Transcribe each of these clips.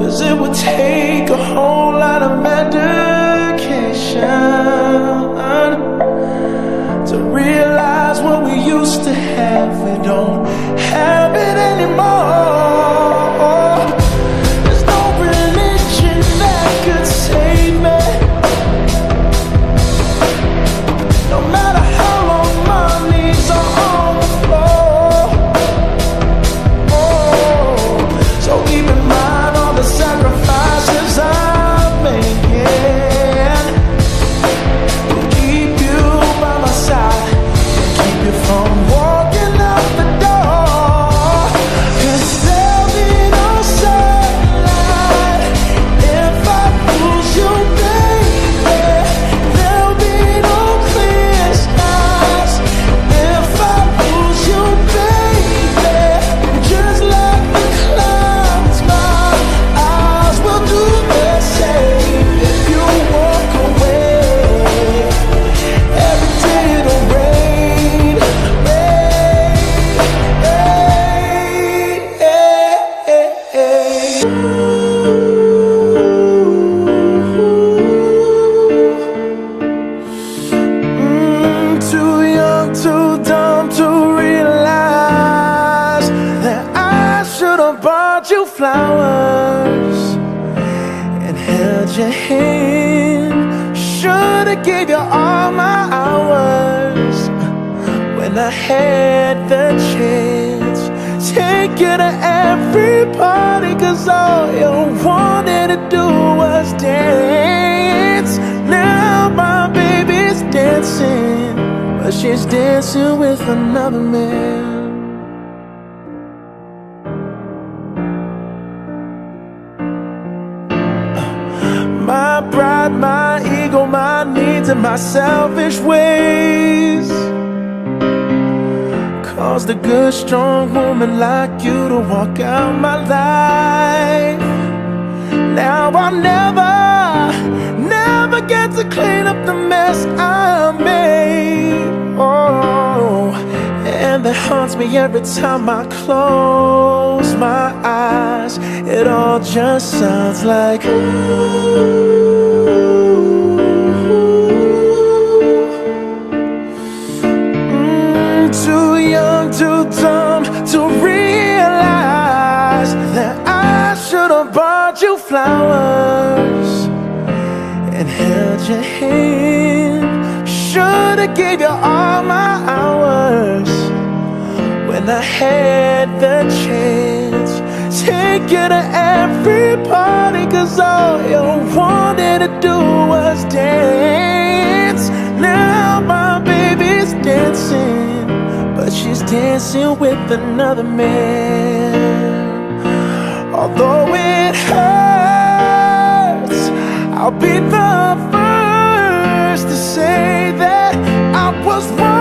'cause it would take a whole lot of medication to realize what we used to have. We don't have it anymore. There's no religion that could save me. No matter how long my knees are on the floor. So keep in mind all the sacrifices I'm making to keep you by my side and keep you from walking out the door. 'Cause there'll be no sunlight if I lose you, baby. There'll be no clear skies if I lose you, baby. Just like the clouds, my eyes will do the same. If you walk away, every day it'll rain, too young, too dumb to realize that I should have bought you flowers and held your hand. Should have gave you all my hours when I had the chance. Take you to every party, 'cause all you wanted to do was dance. Now my baby's dancing, but she's dancing with another man. My pride, my ego, my needs, and my selfish ways caused a good, strong woman like you to walk out my life. Now I'll never get to clean up the mess I made. Oh, and that haunts me every time I close my eyes. It all just sounds like too young, too dumb to realize that I should have bought you flowers and held your hand. Should have gave you all my hours when I had the chance. Take you to every party, 'cause all you wanted to do was dance. Now my baby's dancing, but she's dancing with another man. Although it hurts, I'll be the first to say that I was wrong.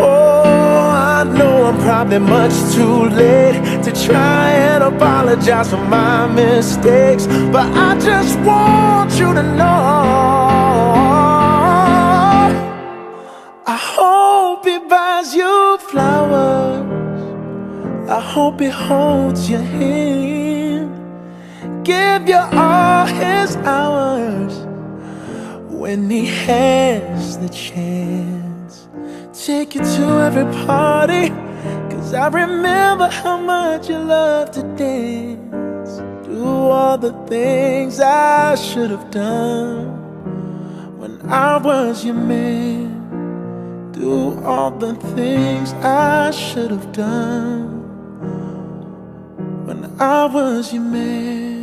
Oh, I know I'm probably much too late to try and apologize for my mistakes, but I just want you to know I hope he buys you flowers. I hope he holds your hand, give you all his hours when he has the chance. Take you to every party, 'cause I remember how much you love to dance. Do all the things I should have done when I was your man. Do all the things I should have done when I was your man.